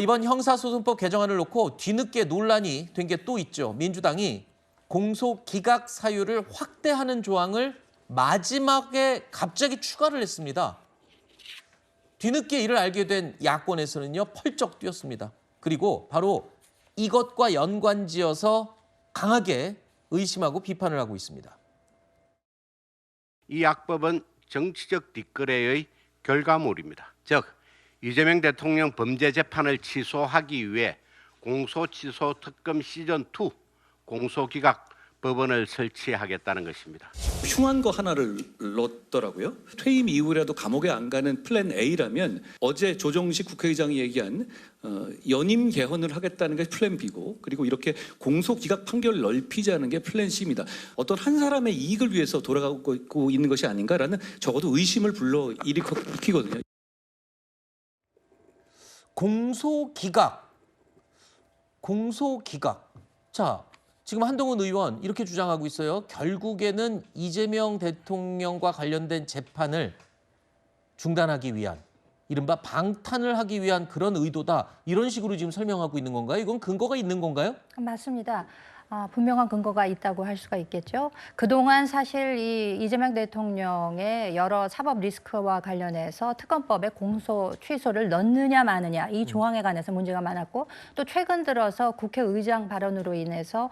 이번 형사소송법 개정안을 놓고 뒤늦게 논란이 된 게 또 있죠. 민주당이 공소기각 사유를 확대하는 조항을 마지막에 갑자기 추가를 했습니다. 뒤늦게 이를 알게 된 야권에서는요, 펄쩍 뛰었습니다. 그리고 바로 이것과 연관지어서 강하게 의심하고 비판을 하고 있습니다. 이 악법은 정치적 뒷거래의 결과물입니다. 즉, 이재명 대통령 범죄 재판을 취소하기 위해 공소취소 특검 시즌2 공소기각 법원을 설치하겠다는 것입니다. 흉한 거 하나를 넣었더라고요. 퇴임 이후라도 감옥에 안 가는 플랜 A라면 어제 조정식 국회의장이 얘기한 연임 개헌을 하겠다는 게 플랜 B고, 그리고 이렇게 공소기각 판결을 넓히자는 게 플랜 C입니다. 어떤 한 사람의 이익을 위해서 돌아가고 있는 것이 아닌가라는 적어도 의심을 불러일으키거든요. 공소기각. 자, 지금 한동훈 의원 이렇게 주장하고 있어요. 결국에는 이재명 대통령과 관련된 재판을 중단하기 위한, 이른바 방탄을 하기 위한 그런 의도다. 이런 식으로 지금 설명하고 있는 건가요? 이건 근거가 있는 건가요? 맞습니다. 분명한 근거가 있다고 할 수가 있겠죠. 그동안 사실 이재명 대통령의 여러 사법 리스크와 관련해서 특검법에 공소 취소를 넣느냐 마느냐 이 조항에 관해서 문제가 많았고, 또 최근 들어서 국회의장 발언으로 인해서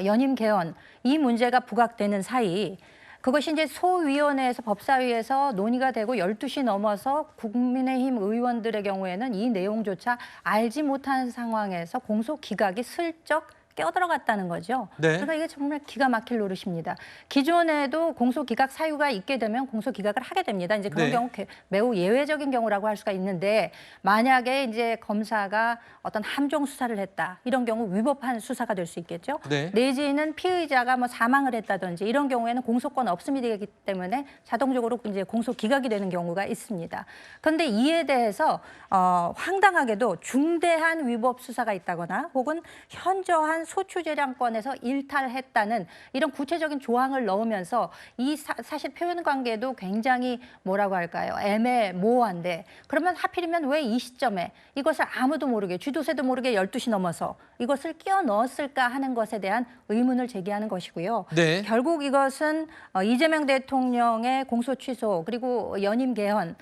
연임 개헌 이 문제가 부각되는 사이, 그것이 이제 소위원회에서 법사위에서 논의가 되고 12시 넘어서 국민의힘 의원들의 경우에는 이 내용조차 알지 못한 상황에서 공소 기각이 슬쩍 껴들어갔다는 거죠. 네. 그래서 이게 정말 기가 막힐 노릇입니다. 기존에도 공소기각 사유가 있게 되면 공소기각을 하게 됩니다. 이제 그런 네. 경우 매우 예외적인 경우라고 할 수가 있는데, 만약에 이제 검사가 어떤 함정 수사를 했다, 이런 경우 위법한 수사가 될 수 있겠죠. 네. 내지는 피의자가 뭐 사망을 했다든지 이런 경우에는 공소권 없음이 되기 때문에 자동적으로 이제 공소기각이 되는 경우가 있습니다. 그런데 이에 대해서 황당하게도 중대한 위법 수사가 있다거나 혹은 현저한 소추재량권에서 일탈했다는 이런 구체적인 조항을 넣으면서 이 사실 표현 관계도 굉장히 뭐라고 할까요? 애매모호한데, 그러면 하필이면 왜 이 시점에 이것을 아무도 모르게, 쥐도새도 모르게 12시 넘어서 이것을 끼워 넣었을까 하는 것에 대한 의문을 제기하는 것이고요. 네. 결국 이것은 이재명 대통령의 공소 취소 그리고 연임 개헌,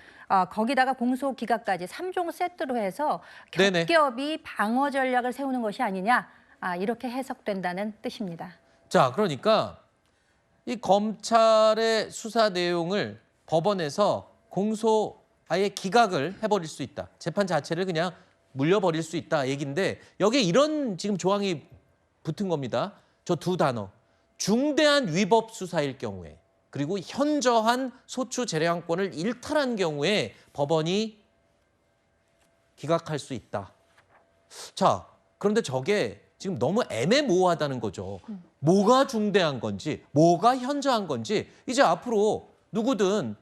거기다가 공소 기각까지 3종 세트로 해서 네네. 겹겹이 방어 전략을 세우는 것이 아니냐, 이렇게 해석된다는 뜻입니다. 자, 그러니까 이 검찰의 수사 내용을 법원에서 공소 아예 기각을 해버릴 수 있다. 재판 자체를 그냥 물려버릴 수 있다 얘기인데, 여기에 이런 지금 조항이 붙은 겁니다. 저 두 단어. 중대한 위법 수사일 경우에, 그리고 현저한 소추 재량권을 일탈한 경우에 법원이 기각할 수 있다. 자, 그런데 저게 지금 너무 애매모호하다는 거죠. 뭐가 중대한 건지, 뭐가 현저한 건지, 이제 앞으로 누구든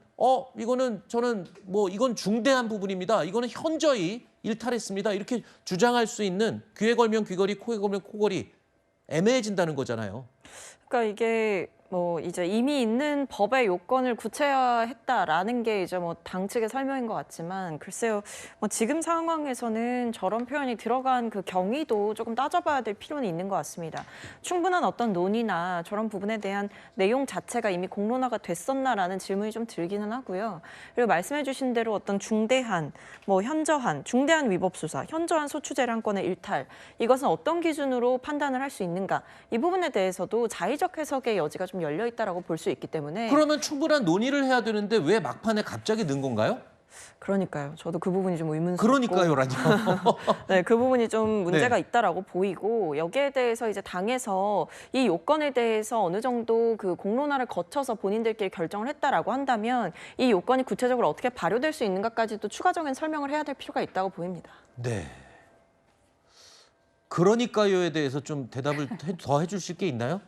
이거는 저는 뭐 이건 중대한 부분입니다, 이거는 현저히 일탈했습니다, 이렇게 주장할 수 있는, 귀에 걸면 귀걸이, 코에 걸면 코걸이, 애매해진다는 거잖아요. 그러니까 이게 뭐 이제 이미 있는 법의 요건을 구체화했다라는 게 이제 뭐 당 측의 설명인 것 같지만, 글쎄요, 뭐 지금 상황에서는 저런 표현이 들어간 그 경위도 조금 따져봐야 될 필요는 있는 것 같습니다. 충분한 어떤 논의나 저런 부분에 대한 내용 자체가 이미 공론화가 됐었나라는 질문이 좀 들기는 하고요. 그리고 말씀해주신 대로 어떤 중대한, 뭐 현저한, 중대한 위법 수사, 현저한 소추재량권의 일탈, 이것은 어떤 기준으로 판단을 할 수 있는가, 이 부분에 대해서도 자의적 해석의 여지가 좀 열려 있다라고 볼 수 있기 때문에. 그러면 충분한 논의를 해야 되는데 왜 막판에 갑자기 넣은 건가요? 그러니까요. 저도 그 부분이 좀 의문스럽고. 그러니까요라뇨. 네, 그 부분이 좀 문제가 네. 있다라고 보이고, 여기에 대해서 이제 당에서 이 요건에 대해서 어느 정도 그 공론화를 거쳐서 본인들끼리 결정을 했다라고 한다면, 이 요건이 구체적으로 어떻게 발효될 수 있는가까지도 추가적인 설명을 해야 될 필요가 있다고 보입니다. 네. 그러니까요에 대해서 좀 대답을 더 해주실 게 있나요?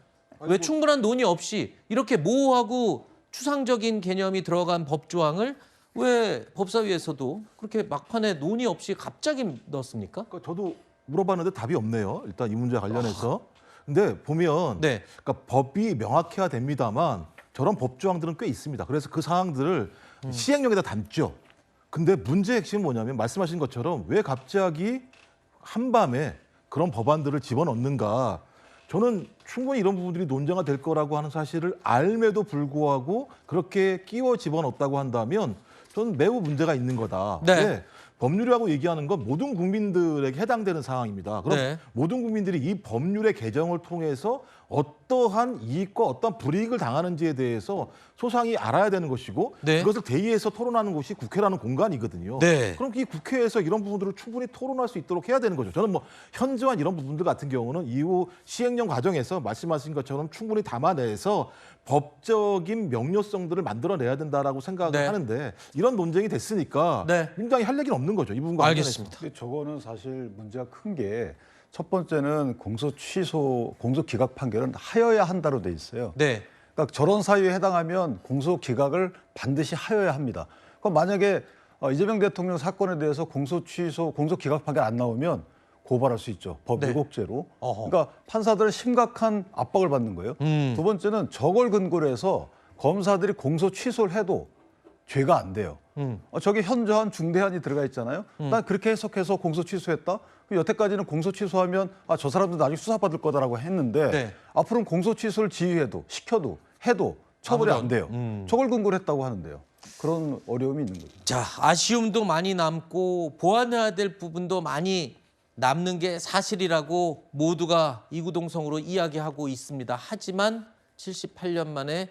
왜 충분한 논의 없이 이렇게 모호하고 추상적인 개념이 들어간 법조항을 왜 법사위에서도 그렇게 막판에 논의 없이 갑자기 넣었습니까? 그러니까 저도 물어봤는데 답이 없네요. 일단 이 문제와 관련해서. 근데 보면 네. 그러니까 법이 명확해야 됩니다만 저런 법조항들은 꽤 있습니다. 그래서 그 사항들을 시행령에다 담죠. 근데 문제의 핵심은 뭐냐면 말씀하신 것처럼 왜 갑자기 한밤에 그런 법안들을 집어넣는가? 저는 충분히 이런 부분들이 논쟁화 될 거라고 하는 사실을 알매도 불구하고 그렇게 끼워 집어넣었다고 한다면 저는 매우 문제가 있는 거다. 네. 네. 법률이라고 얘기하는 건 모든 국민들에게 해당되는 사항입니다. 그럼 네. 모든 국민들이 이 법률의 개정을 통해서 어떠한 이익과 어떤 불이익을 당하는지에 대해서 소상히 알아야 되는 것이고 네. 그것을 대의에서 토론하는 곳이 국회라는 공간이거든요. 네. 그럼 이 국회에서 이런 부분들을 충분히 토론할 수 있도록 해야 되는 거죠. 저는 뭐 현저한 이런 부분들 같은 경우는 이후 시행령 과정에서 말씀하신 것처럼 충분히 담아내서 법적인 명료성들을 만들어내야 된다라고 생각을 네. 하는데 이런 논쟁이 됐으니까 네. 민주당이 할 얘기는 없는 거죠. 이 부분과 알겠습니다. 근데 저거는 사실 문제가 큰 게 첫 번째는 공소 취소, 공소 기각 판결은 하여야 한다로 돼 있어요. 네. 그러니까 저런 사유에 해당하면 공소 기각을 반드시 하여야 합니다. 그럼 만약에 이재명 대통령 사건에 대해서 공소 취소, 공소 기각 판결 안 나오면 고발할 수 있죠. 법 네. 왜곡죄로. 어허. 그러니까 판사들은 심각한 압박을 받는 거예요. 두 번째는 저걸 근거로 해서 검사들이 공소 취소를 해도 죄가 안 돼요. 저게 현저한 중대한이 들어가 있잖아요. 난 그렇게 해석해서 공소 취소했다. 여태까지는 공소 취소하면 저 사람도 나중에 수사받을 거다라고 했는데 네. 앞으로는 공소 취소를 지휘해도 시켜도 해도 처벌이 안 돼요. 저걸 근거로 했다고 하는데요. 그런 어려움이 있는 거죠. 자, 아쉬움도 많이 남고 보완해야 될 부분도 많이 남는 게 사실이라고 모두가 이구동성으로 이야기하고 있습니다. 하지만 78년 만에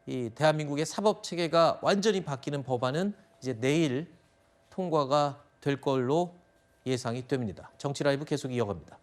이 대한민국의 사법 체계가 완전히 바뀌는 법안은 이제 내일 통과가 될 걸로 예상이 됩니다. 정치 라이브 계속 이어갑니다.